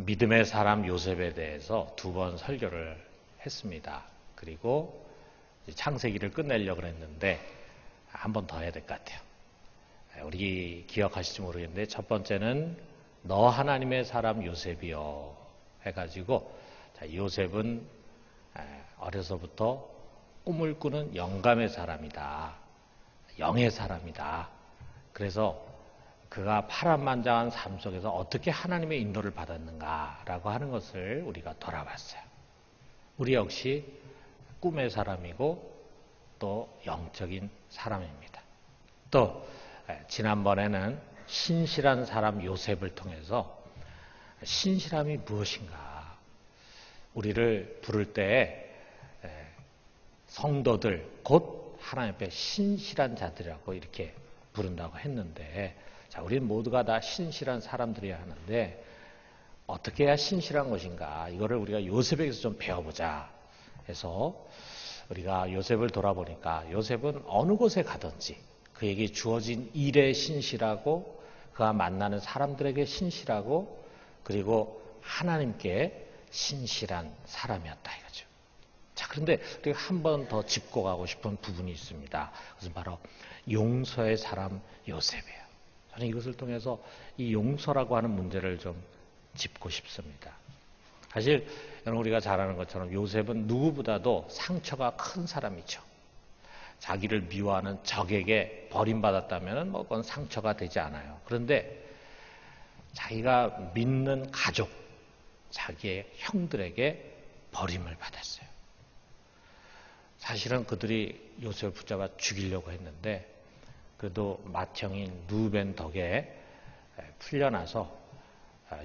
믿음의 사람 요셉에 대해서 2번 설교를 했습니다. 그리고 창세기를 끝내려고 했는데 한 번 더 해야 될 것 같아요. 우리 기억하실지 모르겠는데 첫 번째는 너 하나님의 사람 요셉이요 해가지고 요셉은 어려서부터 꿈을 꾸는 영감의 사람이다. 영의 사람이다. 그래서 그가 파란만장한 삶 속에서 어떻게 하나님의 인도를 받았는가라고 하는 것을 우리가 돌아봤어요. 우리 역시 꿈의 사람이고 또 영적인 사람입니다. 또 지난번에는 신실한 사람 요셉을 통해서 신실함이 무엇인가, 우리를 부를 때 성도들 곧 하나님 앞에 신실한 자들이라고 이렇게 부른다고 했는데, 자, 우리는 모두가 다 신실한 사람들이어야 하는데 어떻게 해야 신실한 것인가, 이거를 우리가 요셉에게서 좀 배워보자 해서 우리가 요셉을 돌아보니까 요셉은 어느 곳에 가든지 그에게 주어진 일에 신실하고 그가 만나는 사람들에게 신실하고 그리고 하나님께 신실한 사람이었다 이거죠. 자, 그런데 우리가 한 번 더 짚고 가고 싶은 부분이 있습니다. 그것은 바로 용서의 사람 요셉이에요. 저는 이것을 통해서 이 용서라고 하는 문제를 좀 짚고 싶습니다. 사실 여러분 우리가 잘 아는 것처럼 요셉은 누구보다도 상처가 큰 사람이죠. 자기를 미워하는 적에게 버림받았다면 뭐 그건 상처가 되지 않아요. 그런데 자기가 믿는 가족, 자기의 형들에게 버림을 받았어요. 사실은 그들이 요셉을 붙잡아 죽이려고 했는데 그래도 맏형인 루벤 덕에 풀려나서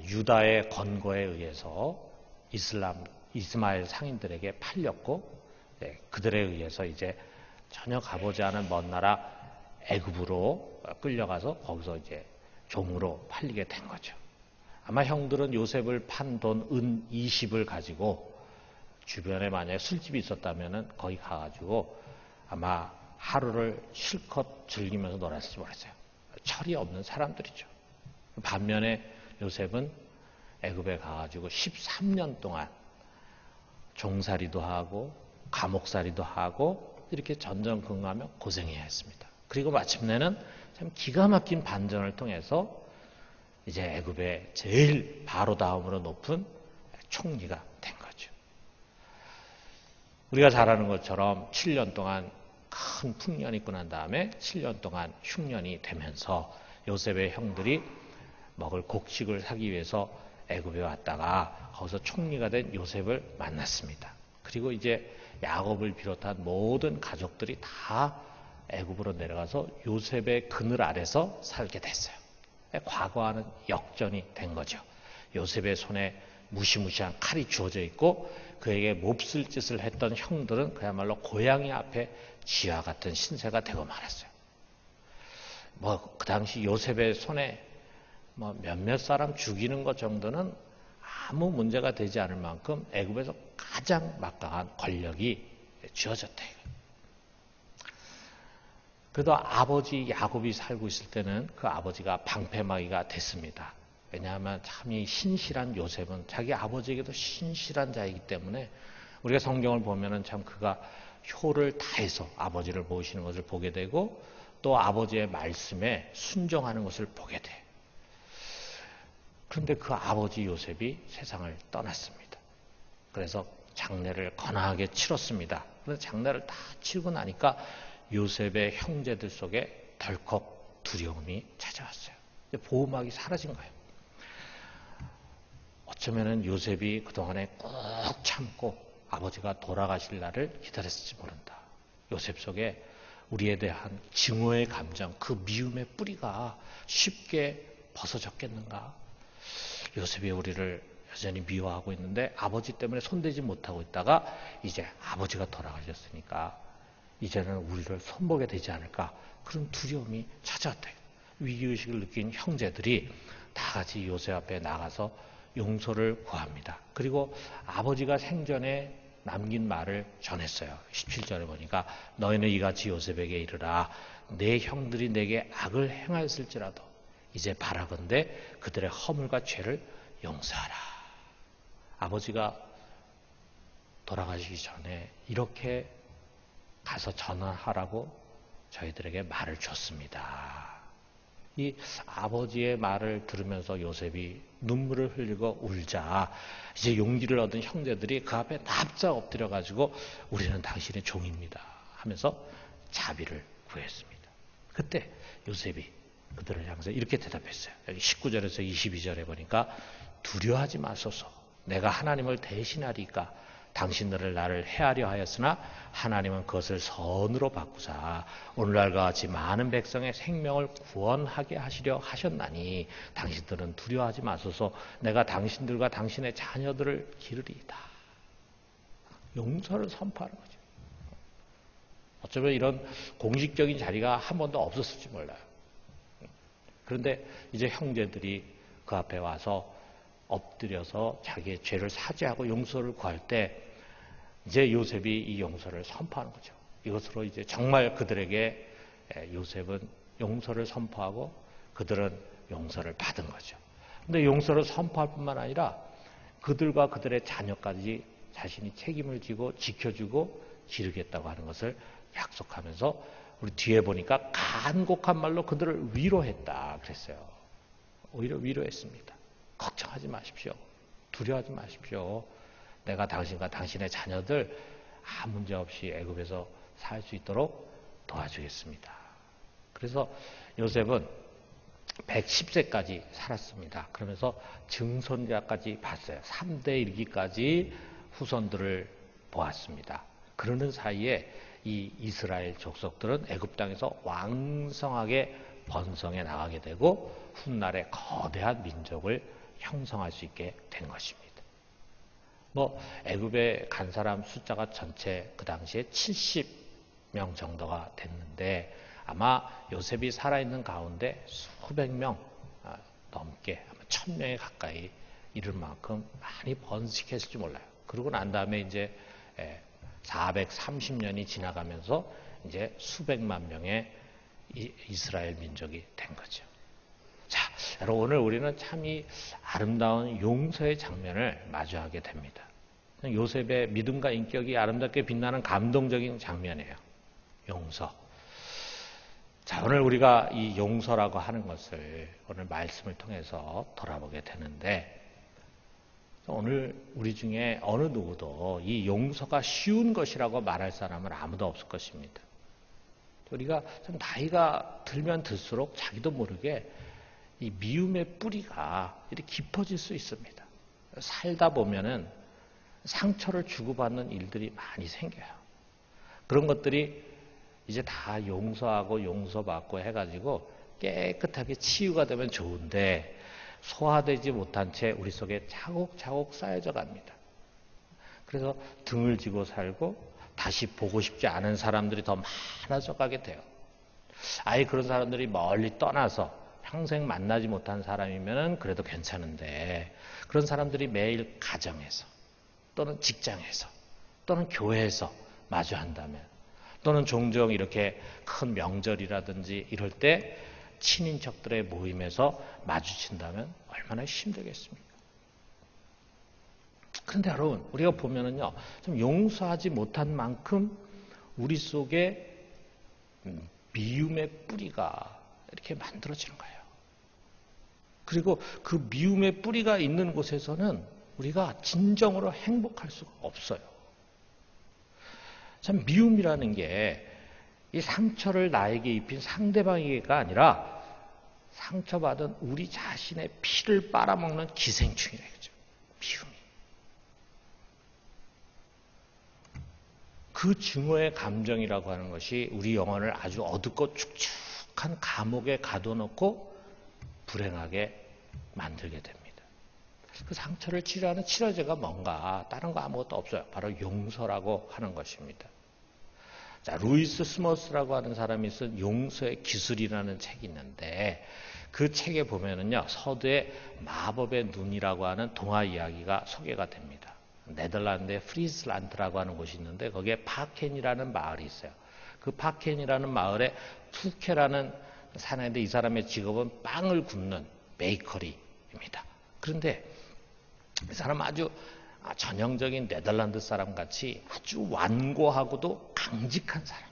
유다의 권고에 의해서 이스마엘 상인들에게 팔렸고 그들에 의해서 이제 전혀 가보지 않은 먼 나라 애굽으로 끌려가서 거기서 이제 종으로 팔리게 된 거죠. 아마 형들은 요셉을 판 돈 은 20을 가지고 주변에 만약에 술집이 있었다면 거기 가가지고 아마 하루를 실컷 즐기면서 놀았을지 모르겠어요. 철이 없는 사람들이죠. 반면에 요셉은 애굽에 가가지고 13년 동안 종살이도 하고 감옥살이도 하고 이렇게 전전긍긍하며 고생해야 했습니다. 그리고 마침내는 참 기가 막힌 반전을 통해서 이제 애굽의 제일 바로 다음으로 높은 총리가 된 거죠. 우리가 잘 아는 것처럼 7년 동안 큰 풍년이 있고 난 다음에 7년 동안 흉년이 되면서 요셉의 형들이 먹을 곡식을 사기 위해서 애굽에 왔다가 거기서 총리가 된 요셉을 만났습니다. 그리고 이제 야곱을 비롯한 모든 가족들이 다 애굽으로 내려가서 요셉의 그늘 아래서 살게 됐어요. 과거와는 역전이 된 거죠. 요셉의 손에 무시무시한 칼이 주어져 있고 그에게 몹쓸 짓을 했던 형들은 그야말로 고양이 앞에 쥐와 같은 신세가 되고 말았어요. 그 당시 요셉의 손에 몇몇 사람 죽이는 것 정도는 아무 문제가 되지 않을 만큼 애굽에서 가장 막강한 권력이 쥐어졌다. 그래도 아버지 야곱이 살고 있을 때는 그 아버지가 방패막이가 됐습니다. 왜냐하면 참 이 신실한 요셉은 자기 아버지에게도 신실한 자이기 때문에 우리가 성경을 보면은 참 그가 효를 다해서 아버지를 모시는 것을 보게 되고 또 아버지의 말씀에 순종하는 것을 보게 돼. 그런데 그 아버지 요셉이 세상을 떠났습니다. 그래서 장례를 거나하게 치렀습니다. 그런데 장례를 다 치르고 나니까 요셉의 형제들 속에 덜컥 두려움이 찾아왔어요. 보호막이 사라진 거예요. 어쩌면은 요셉이 그동안에 꾹 참고 아버지가 돌아가실 날을 기다렸을지 모른다. 요셉 속에 우리에 대한 증오의 감정, 그 미움의 뿌리가 쉽게 벗어졌겠는가? 요셉이 우리를 여전히 미워하고 있는데 아버지 때문에 손대지 못하고 있다가 이제 아버지가 돌아가셨으니까 이제는 우리를 손보게 되지 않을까? 그런 두려움이 찾아왔다. 위기의식을 느낀 형제들이 다 같이 요셉 앞에 나가서 용서를 구합니다. 그리고 아버지가 생전에 남긴 말을 전했어요. 17절에 보니까 너희는 이같이 요셉에게 이르라. 내 형들이 내게 악을 행하였을지라도 이제 바라건대 그들의 허물과 죄를 용서하라. 아버지가 돌아가시기 전에 이렇게 가서 전화하라고 저희들에게 말을 줬습니다. 이 아버지의 말을 들으면서 요셉이 눈물을 흘리고 울자 이제 용기를 얻은 형제들이 그 앞에 납작 엎드려가지고 우리는 당신의 종입니다 하면서 자비를 구했습니다. 그때 요셉이 그들을 향해서 이렇게 대답했어요. 여기 19절에서 22절에 보니까 두려워하지 마소서. 내가 하나님을 대신하리까. 당신들을 나를 해하려 하였으나 하나님은 그것을 선으로 바꾸사 오늘날과 같이 많은 백성의 생명을 구원하게 하시려 하셨나니 당신들은 두려워하지 마소서. 내가 당신들과 당신의 자녀들을 기르리이다. 용서를 선포하는 거죠. 어쩌면 이런 공식적인 자리가 한 번도 없었을지 몰라요. 그런데 이제 형제들이 그 앞에 와서 엎드려서 자기의 죄를 사죄하고 용서를 구할 때 이제 요셉이 이 용서를 선포하는 거죠. 이것으로 이제 정말 그들에게 요셉은 용서를 선포하고 그들은 용서를 받은 거죠. 근데 용서를 선포할 뿐만 아니라 그들과 그들의 자녀까지 자신이 책임을 지고 지켜주고 기르겠다고 하는 것을 약속하면서 우리 뒤에 보니까 간곡한 말로 그들을 위로했다 그랬어요. 오히려 위로했습니다. 걱정하지 마십시오. 두려워하지 마십시오. 내가 당신과 당신의 자녀들 아무 문제 없이 애굽에서 살 수 있도록 도와주겠습니다. 그래서 요셉은 110세까지 살았습니다. 그러면서 증손자까지 봤어요. 3대 일기까지 후손들을 보았습니다. 그러는 사이에 이 이스라엘 족속들은 애굽 땅에서 왕성하게 번성해 나가게 되고 훗날에 거대한 민족을 형성할 수 있게 된 것입니다. 애굽에 간 사람 숫자가 전체 그 당시에 70명 정도가 됐는데 아마 요셉이 살아있는 가운데 수백 명 넘게 아마 1000명에 가까이 이를 만큼 많이 번식했을지 몰라요. 그러고 난 다음에 이제 430년이 지나가면서 이제 수백만 명의 이스라엘 민족이 된 거죠. 자, 여러분 오늘 우리는 참 이 아름다운 용서의 장면을 마주하게 됩니다. 요셉의 믿음과 인격이 아름답게 빛나는 감동적인 장면이에요. 용서. 자, 오늘 우리가 이 용서라고 하는 것을 오늘 말씀을 통해서 돌아보게 되는데 오늘 우리 중에 어느 누구도 이 용서가 쉬운 것이라고 말할 사람은 아무도 없을 것입니다. 우리가 좀 나이가 들면 들수록 자기도 모르게 이 미움의 뿌리가 이렇게 깊어질 수 있습니다. 살다 보면은 상처를 주고받는 일들이 많이 생겨요. 그런 것들이 이제 다 용서하고 용서받고 해가지고 깨끗하게 치유가 되면 좋은데 소화되지 못한 채 우리 속에 차곡차곡 쌓여져 갑니다. 그래서 등을 지고 살고 다시 보고 싶지 않은 사람들이 더 많아져 가게 돼요. 아예 그런 사람들이 멀리 떠나서 평생 만나지 못한 사람이면 그래도 괜찮은데 그런 사람들이 매일 가정에서 또는 직장에서 또는 교회에서 마주한다면 또는 종종 이렇게 큰 명절이라든지 이럴 때 친인척들의 모임에서 마주친다면 얼마나 힘들겠습니까? 그런데 여러분 우리가 보면은요 좀 용서하지 못한 만큼 우리 속에 미움의 뿌리가 이렇게 만들어지는 거예요. 그리고 그 미움의 뿌리가 있는 곳에서는 우리가 진정으로 행복할 수가 없어요. 참 미움이라는 게 이 상처를 나에게 입힌 상대방에게가 아니라 상처받은 우리 자신의 피를 빨아먹는 기생충이라 그죠. 미움이. 그 증오의 감정이라고 하는 것이 우리 영혼을 아주 어둡고 축축한 감옥에 가둬놓고 불행하게 만들게 됩니다. 그 상처를 치료하는 치료제가 뭔가 다른 거 아무것도 없어요. 바로 용서라고 하는 것입니다. 자, 루이스 스머스라고 하는 사람이 쓴 용서의 기술이라는 책이 있는데 그 책에 보면은요 서두의 마법의 눈이라고 하는 동화 이야기가 소개가 됩니다. 네덜란드의 프리슬란드라고 하는 곳이 있는데 거기에 파켄이라는 마을이 있어요. 그 파켄이라는 마을에 푸케라는 사내인데 이 사람의 직업은 빵을 굽는 베이커리입니다. 그런데 이 사람은 아주 전형적인 네덜란드 사람 같이 아주 완고하고도 강직한 사람.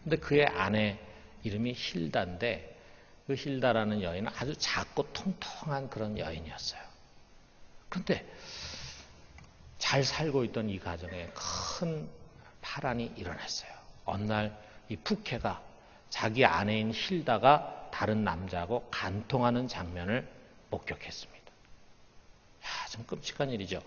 근데 그의 아내 이름이 힐다인데 그 힐다라는 여인은 아주 작고 통통한 그런 여인이었어요. 그런데 잘 살고 있던 이 가정에 큰 파란이 일어났어요. 어느 날 이 푸케가 자기 아내인 힐다가 다른 남자하고 간통하는 장면을 목격했습니다. 좀 끔찍한 일이죠.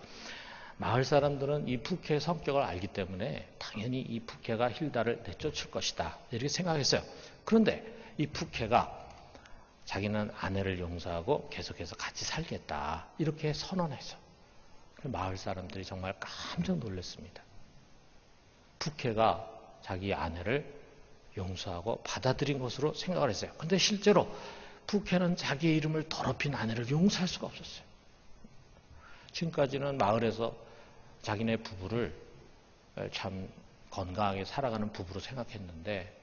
마을 사람들은 이 푸케의 성격을 알기 때문에 당연히 이 푸케가 힐다를 내쫓을 것이다 이렇게 생각했어요. 그런데 이 푸케가 자기는 아내를 용서하고 계속해서 같이 살겠다 이렇게 선언했어. 마을 사람들이 정말 깜짝 놀랐습니다. 푸케가 자기 아내를 용서하고 받아들인 것으로 생각을 했어요. 그런데 실제로 푸케는 자기의 이름을 더럽힌 아내를 용서할 수가 없었어요. 지금까지는 마을에서 자기네 부부를 참 건강하게 살아가는 부부로 생각했는데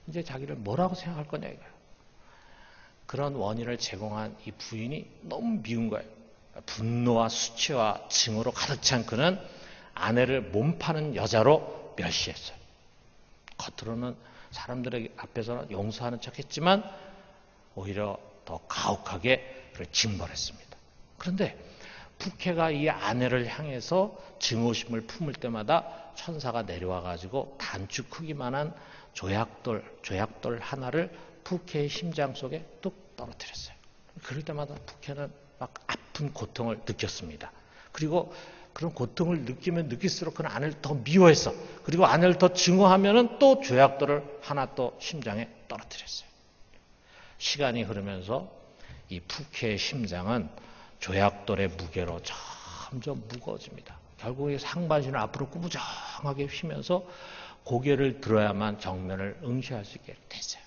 이제 자기를 뭐라고 생각할 거냐 이거예요. 그런 원인을 제공한 이 부인이 너무 미운 거예요. 분노와 수치와 증오로 가득 찬 그는 아내를 몸파는 여자로 멸시했어요. 겉으로는 사람들의 앞에서는 용서하는 척했지만 오히려 더 가혹하게 그를 징벌했습니다. 그런데 푸케가 이 아내를 향해서 증오심을 품을 때마다 천사가 내려와 가지고 단추 크기만한 조약돌 하나를 푸케의 심장 속에 뚝 떨어뜨렸어요. 그럴 때마다 푸케는 막 아픈 고통을 느꼈습니다. 그리고 그런 고통을 느끼면 느낄수록 그는 아내를 더 미워했어. 그리고 아내를 더 증오하면은 또 조약돌을 하나 또 심장에 떨어뜨렸어요. 시간이 흐르면서 이 푸케의 심장은 조약돌의 무게로 점점 무거워집니다. 결국 이 상반신을 앞으로 꾸부정하게 휘면서 고개를 들어야만 정면을 응시할 수 있게 됐어요.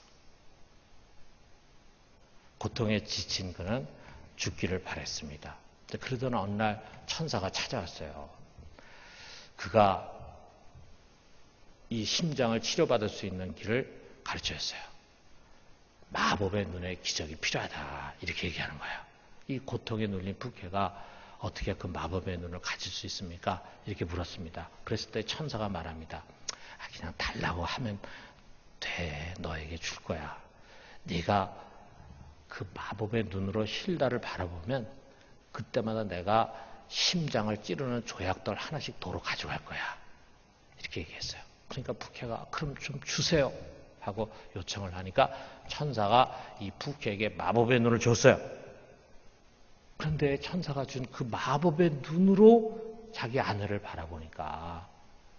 고통에 지친 그는 죽기를 바랬습니다. 그러던 어느 날 천사가 찾아왔어요. 그가 이 심장을 치료받을 수 있는 길을 가르쳐줬어요. 마법의 눈에 기적이 필요하다 이렇게 얘기하는 거예요. 이 고통에 눌린 푸케가 어떻게 그 마법의 눈을 가질 수 있습니까? 이렇게 물었습니다. 그랬을 때 천사가 말합니다. 그냥 달라고 하면 돼. 너에게 줄 거야. 네가 그 마법의 눈으로 힐다를 바라보면 그때마다 내가 심장을 찌르는 조약돌 하나씩 도로 가져갈 거야. 이렇게 얘기했어요. 그러니까 푸케가 그럼 좀 주세요 하고 요청을 하니까 천사가 이 푸케에게 마법의 눈을 줬어요. 그런데 천사가 준 그 마법의 눈으로 자기 아내를 바라보니까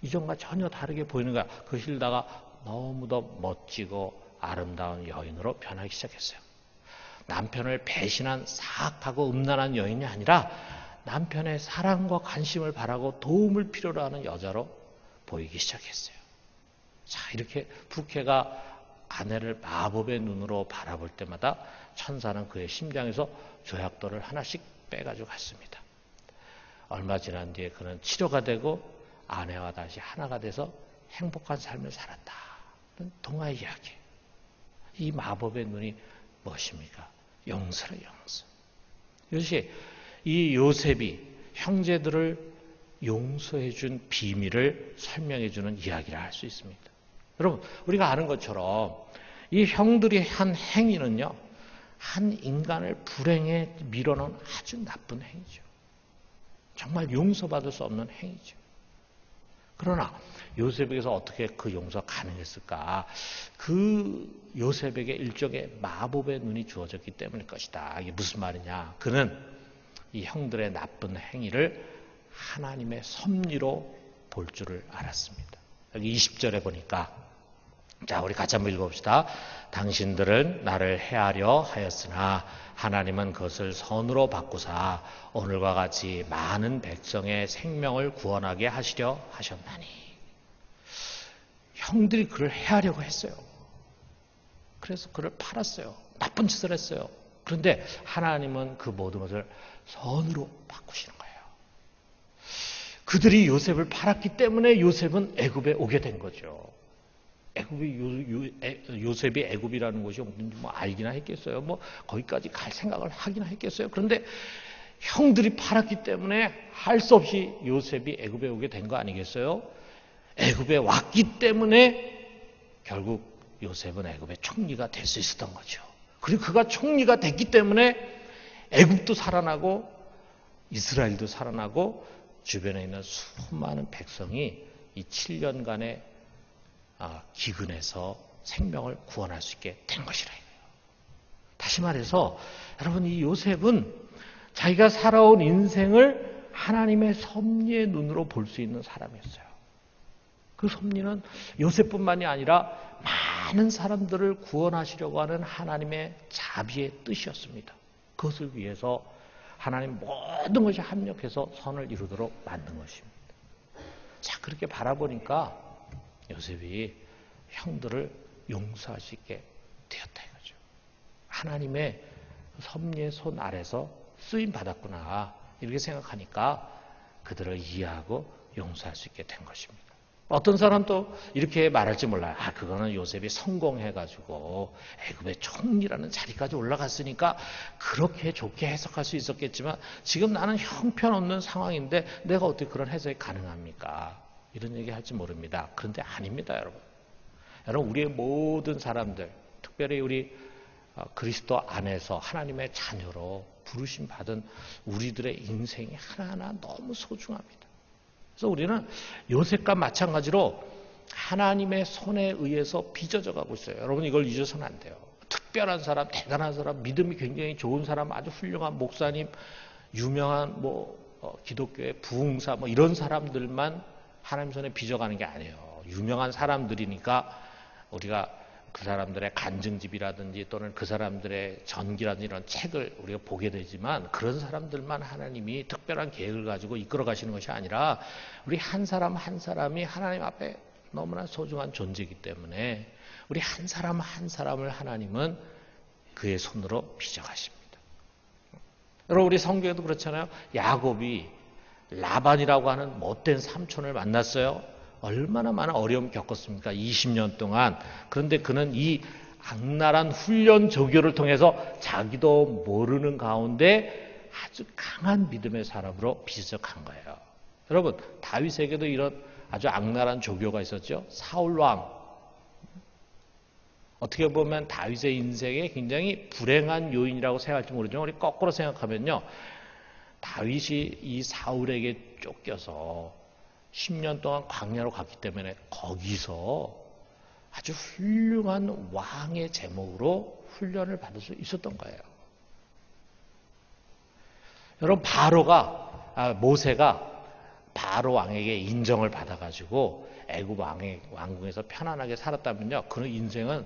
이전과 전혀 다르게 보이는 거야. 그 힐다가 너무도 멋지고 아름다운 여인으로 변하기 시작했어요. 남편을 배신한 사악하고 음란한 여인이 아니라 남편의 사랑과 관심을 바라고 도움을 필요로 하는 여자로 보이기 시작했어요. 자, 이렇게 푸케가 아내를 마법의 눈으로 바라볼 때마다 천사는 그의 심장에서 조약돌을 하나씩 빼가지고 갔습니다. 얼마 지난 뒤에 그는 치료가 되고 아내와 다시 하나가 돼서 행복한 삶을 살았다. 동화의 이야기. 이 마법의 눈이 무엇입니까? 용서라, 용서. 이것이 이 요셉이 형제들을 용서해준 비밀을 설명해주는 이야기를 할 수 있습니다. 여러분, 우리가 아는 것처럼 이 형들이 한 행위는요, 한 인간을 불행에 밀어넣은 아주 나쁜 행위죠. 정말 용서받을 수 없는 행위죠. 그러나 요셉에게서 어떻게 그 용서가 가능했을까? 그 요셉에게 일종의 마법의 눈이 주어졌기 때문일 것이다. 이게 무슨 말이냐? 그는 이 형들의 나쁜 행위를 하나님의 섭리로 볼 줄을 알았습니다. 여기 20절에 보니까 자, 우리 같이 한번 읽어봅시다. 당신들은 나를 해하려 하였으나 하나님은 그것을 선으로 바꾸사 오늘과 같이 많은 백성의 생명을 구원하게 하시려 하셨나니. 형들이 그를 해하려고 했어요. 그래서 그를 팔았어요. 나쁜 짓을 했어요. 그런데 하나님은 그 모든 것을 선으로 바꾸시는 거예요. 그들이 요셉을 팔았기 때문에 요셉은 애굽에 오게 된 거죠. 요셉이 애굽이라는 곳이 없는지 뭐 알기나 했겠어요. 뭐 거기까지 갈 생각을 하기나 했겠어요. 그런데 형들이 팔았기 때문에 할 수 없이 요셉이 애굽에 오게 된 거 아니겠어요? 애굽에 왔기 때문에 결국 요셉은 애굽의 총리가 될 수 있었던 거죠. 그리고 그가 총리가 됐기 때문에 애굽도 살아나고 이스라엘도 살아나고 주변에 있는 수많은 백성이 이 7년간의 기근에서 생명을 구원할 수 있게 된 것이라. 다시 말해서 여러분, 이 요셉은 자기가 살아온 인생을 하나님의 섭리의 눈으로 볼 수 있는 사람이었어요. 그 섭리는 요셉뿐만이 아니라 많은 사람들을 구원하시려고 하는 하나님의 자비의 뜻이었습니다. 그것을 위해서 하나님 모든 것이 합력해서 선을 이루도록 만든 것입니다. 자, 그렇게 바라보니까 요셉이 형들을 용서할 수 있게 되었다 이거죠. 하나님의 섭리의 손 아래서 쓰임 받았구나 이렇게 생각하니까 그들을 이해하고 용서할 수 있게 된 것입니다. 어떤 사람도 이렇게 말할지 몰라요. 그거는 요셉이 성공해가지고 애굽의 총리라는 자리까지 올라갔으니까 그렇게 좋게 해석할 수 있었겠지만 지금 나는 형편없는 상황인데 내가 어떻게 그런 해석이 가능합니까? 이런 얘기 할지 모릅니다. 그런데 아닙니다, 여러분. 여러분, 우리의 모든 사람들, 특별히 우리 그리스도 안에서 하나님의 자녀로 부르심 받은 우리들의 인생이 하나하나 너무 소중합니다. 그래서 우리는 요셉과 마찬가지로 하나님의 손에 의해서 빚어져 가고 있어요. 여러분, 이걸 잊어서는 안 돼요. 특별한 사람, 대단한 사람, 믿음이 굉장히 좋은 사람, 아주 훌륭한 목사님, 유명한 기독교의 부흥사 이런 사람들만 하나님 손에 빚어가는 게 아니에요. 유명한 사람들이니까 우리가 그 사람들의 간증집이라든지 또는 그 사람들의 전기라든지 이런 책을 우리가 보게 되지만 그런 사람들만 하나님이 특별한 계획을 가지고 이끌어 가시는 것이 아니라 우리 한 사람 한 사람이 하나님 앞에 너무나 소중한 존재이기 때문에 우리 한 사람 한 사람을 하나님은 그의 손으로 빚어가십니다. 여러분, 우리 성경에도 그렇잖아요. 야곱이 라반이라고 하는 못된 삼촌을 만났어요. 얼마나 많은 어려움 겪었습니까? 20년 동안. 그런데 그는 이 악랄한 훈련 조교를 통해서 자기도 모르는 가운데 아주 강한 믿음의 사람으로 빚어간 거예요. 여러분, 다윗에게도 이런 아주 악랄한 조교가 있었죠. 사울 왕. 어떻게 보면 다윗의 인생에 굉장히 불행한 요인이라고 생각할지 모르지만 우리 거꾸로 생각하면요. 다윗이 이 사울에게 쫓겨서 10년 동안 광야로 갔기 때문에 거기서 아주 훌륭한 왕의 제목으로 훈련을 받을 수 있었던 거예요. 여러분, 모세가 바로 왕에게 인정을 받아가지고 애굽 왕궁에서 편안하게 살았다면요, 그런 인생은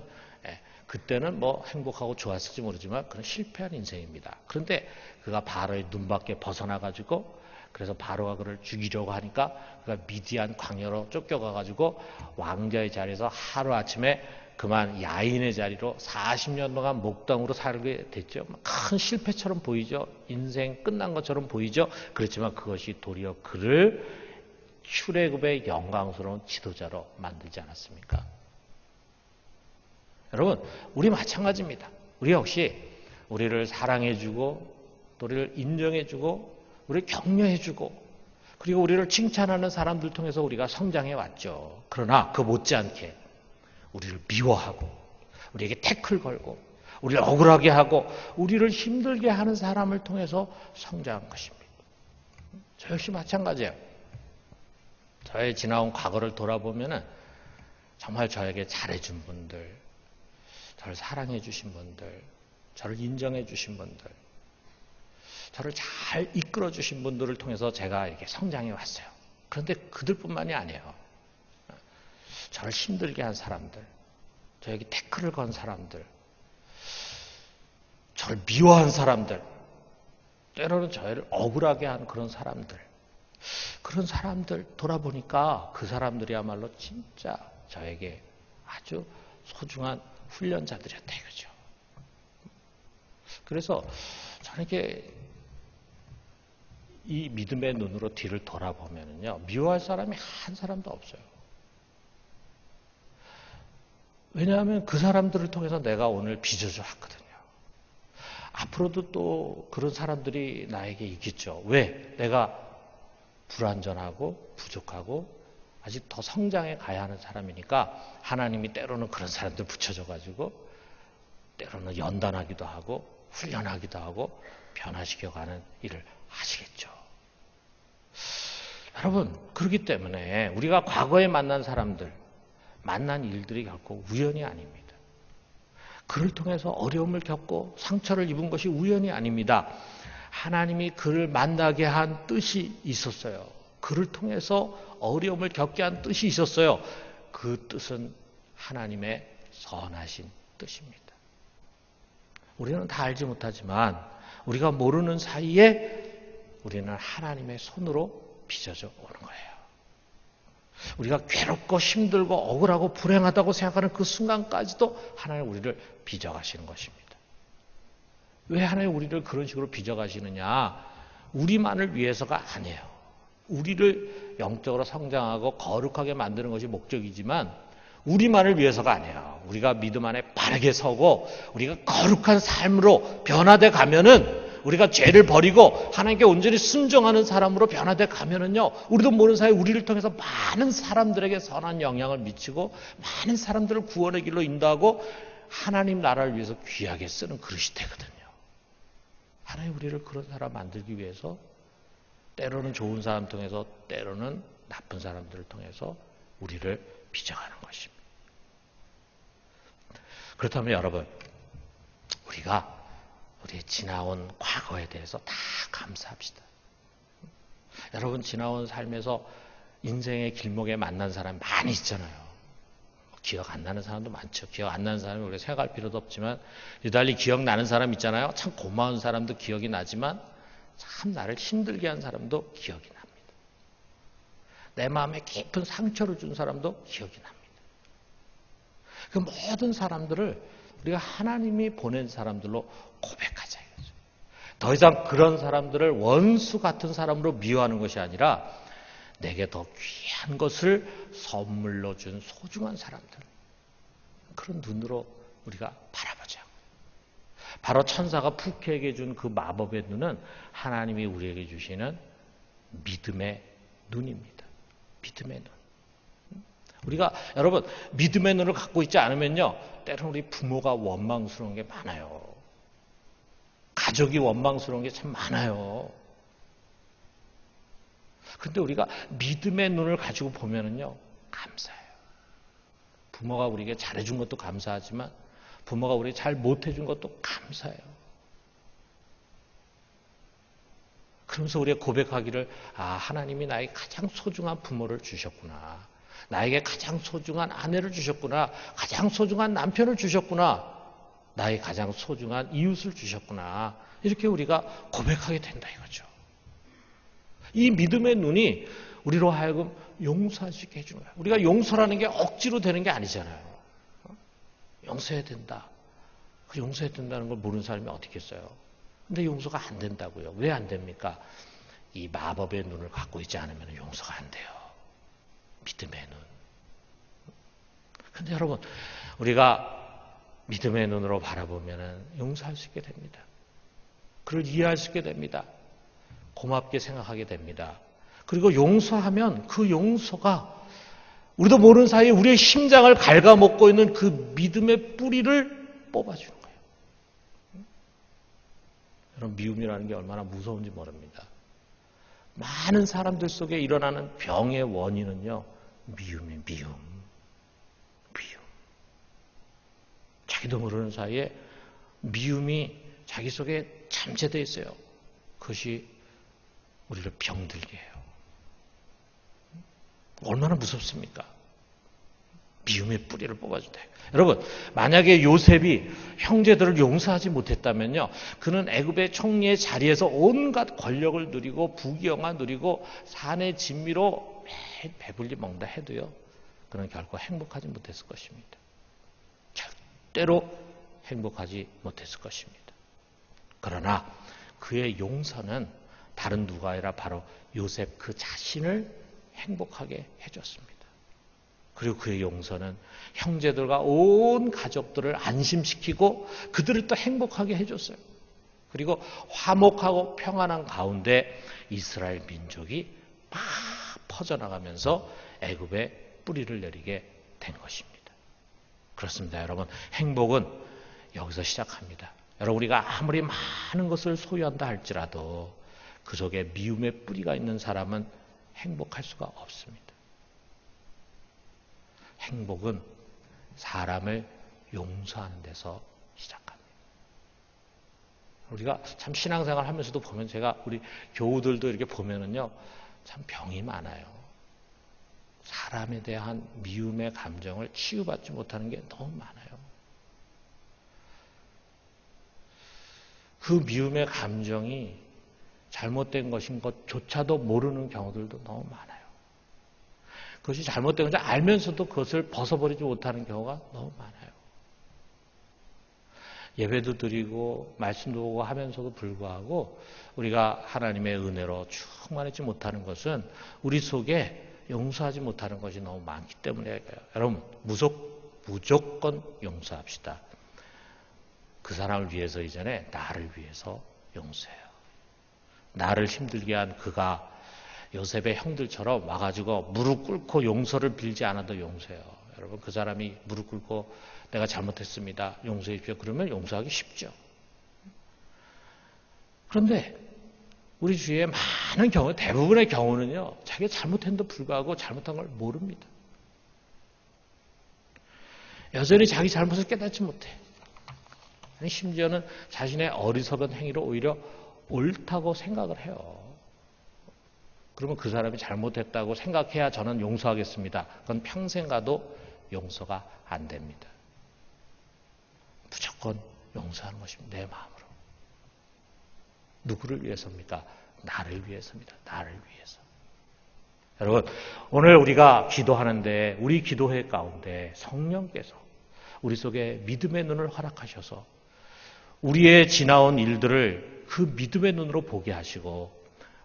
그때는 행복하고 좋았을지 모르지만 그런 실패한 인생입니다. 그런데 그가 바로의 눈밖에 벗어나가지고 그래서 바로가 그를 죽이려고 하니까 그가 미디안 광야로 쫓겨가가지고 왕자의 자리에서 하루아침에 그만 야인의 자리로 40년 동안 목동으로 살게 됐죠. 큰 실패처럼 보이죠. 인생 끝난 것처럼 보이죠. 그렇지만 그것이 도리어 그를 출애굽의 영광스러운 지도자로 만들지 않았습니까? 여러분, 우리 마찬가지입니다. 우리 역시 우리를 사랑해주고 또 우리를 인정해주고 우리를 격려해주고 그리고 우리를 칭찬하는 사람들 통해서 우리가 성장해 왔죠. 그러나 그 못지않게 우리를 미워하고 우리에게 태클 걸고 우리를 억울하게 하고 우리를 힘들게 하는 사람을 통해서 성장한 것입니다. 저 역시 마찬가지예요. 저의 지나온 과거를 돌아보면 정말 저에게 잘해준 분들, 저를 사랑해 주신 분들, 저를 인정해 주신 분들, 저를 잘 이끌어 주신 분들을 통해서 제가 이렇게 성장해 왔어요. 그런데 그들뿐만이 아니에요. 저를 힘들게 한 사람들, 저에게 태클을 건 사람들, 저를 미워한 사람들, 때로는 저를 억울하게 한 그런 사람들 돌아보니까 그 사람들이야말로 진짜 저에게 아주 소중한 훈련자들이었다 이거죠. 그래서 저는 이렇게 이 믿음의 눈으로 뒤를 돌아보면요, 미워할 사람이 한 사람도 없어요. 왜냐하면 그 사람들을 통해서 내가 오늘 빚어져 왔거든요. 앞으로도 또 그런 사람들이 나에게 있겠죠. 왜? 내가 불완전하고 부족하고 아직 더 성장해 가야 하는 사람이니까 하나님이 때로는 그런 사람들 붙여줘가지고 때로는 연단하기도 하고 훈련하기도 하고 변화시켜가는 일을 하시겠죠. 여러분, 그렇기 때문에 우리가 과거에 만난 사람들, 만난 일들이 결코 우연이 아닙니다. 그를 통해서 어려움을 겪고 상처를 입은 것이 우연이 아닙니다. 하나님이 그를 만나게 한 뜻이 있었어요. 그를 통해서 어려움을 겪게 한 뜻이 있었어요. 그 뜻은 하나님의 선하신 뜻입니다. 우리는 다 알지 못하지만 우리가 모르는 사이에 우리는 하나님의 손으로 빚어져 오는 거예요. 우리가 괴롭고 힘들고 억울하고 불행하다고 생각하는 그 순간까지도 하나님 우리를 빚어가시는 것입니다. 왜 하나님 우리를 그런 식으로 빚어가시느냐? 우리만을 위해서가 아니에요. 우리를 영적으로 성장하고 거룩하게 만드는 것이 목적이지만 우리만을 위해서가 아니에요. 우리가 믿음 안에 바르게 서고 우리가 거룩한 삶으로 변화돼 가면은 우리가 죄를 버리고 하나님께 온전히 순종하는 사람으로 변화돼 가면은요, 우리도 모르는 사이에 우리를 통해서 많은 사람들에게 선한 영향을 미치고 많은 사람들을 구원의 길로 인도하고 하나님 나라를 위해서 귀하게 쓰는 그릇이 되거든요. 하나님 우리를 그런 사람 만들기 위해서 때로는 좋은 사람 통해서 때로는 나쁜 사람들을 통해서 우리를 빚어가는 것입니다. 그렇다면 여러분, 우리가 우리의 지나온 과거에 대해서 다 감사합시다. 여러분, 지나온 삶에서 인생의 길목에 만난 사람이 많이 있잖아요. 기억 안 나는 사람도 많죠. 기억 안 나는 사람이 우리가 생각할 필요도 없지만 유달리 기억나는 사람 있잖아요. 참 고마운 사람도 기억이 나지만 참 나를 힘들게 한 사람도 기억이 납니다. 내 마음에 깊은 상처를 준 사람도 기억이 납니다. 그 모든 사람들을 우리가 하나님이 보낸 사람들로 고백하자 이거죠. 더 이상 그런 사람들을 원수 같은 사람으로 미워하는 것이 아니라 내게 더 귀한 것을 선물로 준 소중한 사람들, 그런 눈으로 우리가 바라보자. 바로 천사가 푸케에게 준 그 마법의 눈은 하나님이 우리에게 주시는 믿음의 눈입니다. 믿음의 눈. 우리가 여러분 믿음의 눈을 갖고 있지 않으면요, 때로는 우리 부모가 원망스러운 게 많아요. 가족이 원망스러운 게 참 많아요. 근데 우리가 믿음의 눈을 가지고 보면은요, 감사해요. 부모가 우리에게 잘해준 것도 감사하지만 부모가 우리에게 잘 못해준 것도 감사해요. 그러면서 우리가 고백하기를, 하나님이 나에게 가장 소중한 부모를 주셨구나. 나에게 가장 소중한 아내를 주셨구나. 가장 소중한 남편을 주셨구나. 나의 가장 소중한 이웃을 주셨구나. 이렇게 우리가 고백하게 된다 이거죠. 이 믿음의 눈이 우리로 하여금 용서할 수 있게 해주는 거예요. 우리가 용서라는 게 억지로 되는 게 아니잖아요. 용서해야 된다. 그 용서해야 된다는 걸 모르는 사람이 어디 있겠어요. 근데 용서가 안 된다고요. 왜 안 됩니까? 이 마법의 눈을 갖고 있지 않으면 용서가 안 돼요. 믿음의 눈. 근데 여러분, 우리가 믿음의 눈으로 바라보면 용서할 수 있게 됩니다. 그를 이해할 수 있게 됩니다. 고맙게 생각하게 됩니다. 그리고 용서하면 그 용서가 우리도 모르는 사이에 우리의 심장을 갉아먹고 있는 그 믿음의 뿌리를 뽑아주는 거예요. 여러분, 미움이라는 게 얼마나 무서운지 모릅니다. 많은 사람들 속에 일어나는 병의 원인은요, 미움이에요. 미움. 자기도 모르는 사이에 미움이 자기 속에 잠재되어 있어요. 그것이 우리를 병들게 해요. 얼마나 무섭습니까? 미움의 뿌리를 뽑아주다. 여러분, 만약에 요셉이 형제들을 용서하지 못했다면요, 그는 애굽의 총리의 자리에서 온갖 권력을 누리고 부귀영화 누리고 산의 진미로 매일 배불리 먹는다 해도요, 그는 결코 행복하지 못했을 것입니다. 절대로 행복하지 못했을 것입니다. 그러나 그의 용서는 다른 누가 아니라 바로 요셉 그 자신을 행복하게 해줬습니다. 그리고 그의 용서는 형제들과 온 가족들을 안심시키고 그들을 또 행복하게 해줬어요. 그리고 화목하고 평안한 가운데 이스라엘 민족이 막 퍼져나가면서 애굽에 뿌리를 내리게 된 것입니다. 그렇습니다. 여러분, 행복은 여기서 시작합니다. 여러분, 우리가 아무리 많은 것을 소유한다 할지라도 그 속에 미움의 뿌리가 있는 사람은 행복할 수가 없습니다. 행복은 사람을 용서하는 데서 시작합니다. 우리가 참 신앙생활 하면서도 보면 제가 우리 교우들도 이렇게 보면은요, 참 병이 많아요. 사람에 대한 미움의 감정을 치유받지 못하는 게 너무 많아요. 그 미움의 감정이 잘못된 것인 것조차도 모르는 경우들도 너무 많아요. 그것이 잘못된 건지 알면서도 그것을 벗어버리지 못하는 경우가 너무 많아요. 예배도 드리고 말씀도 보고 하면서도 불구하고 우리가 하나님의 은혜로 충만하지 못하는 것은 우리 속에 용서하지 못하는 것이 너무 많기 때문에 여러분 무조건 용서합시다. 그 사람을 위해서 이전에 나를 위해서 용서해요. 나를 힘들게 한 그가 요셉의 형들처럼 와가지고 무릎 꿇고 용서를 빌지 않아도 용서해요. 여러분, 그 사람이 무릎 꿇고 내가 잘못했습니다, 용서해 주십시오, 그러면 용서하기 쉽죠. 그런데 우리 주위에 많은 경우, 대부분의 경우는요, 자기가 잘못했는데도 불구하고 잘못한 걸 모릅니다. 여전히 자기 잘못을 깨닫지 못해. 아니, 심지어는 자신의 어리석은 행위로 오히려 옳다고 생각을 해요. 그러면 그 사람이 잘못했다고 생각해야 저는 용서하겠습니다. 그건 평생 가도 용서가 안 됩니다. 무조건 용서하는 것입니다. 내 마음으로. 누구를 위해서입니까? 나를 위해서입니다. 나를 위해서. 여러분, 오늘 우리가 기도하는데 우리 기도회 가운데 성령께서 우리 속에 믿음의 눈을 허락하셔서 우리의 지나온 일들을 그 믿음의 눈으로 보게 하시고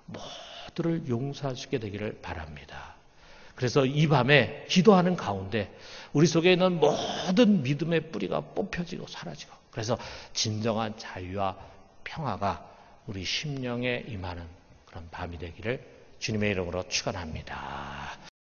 모두를 용서하시게 되기를 바랍니다. 그래서 이 밤에 기도하는 가운데 우리 속에 있는 모든 믿음의 뿌리가 뽑혀지고 사라지고, 그래서 진정한 자유와 평화가 우리 심령에 임하는 그런 밤이 되기를 주님의 이름으로 축원합니다.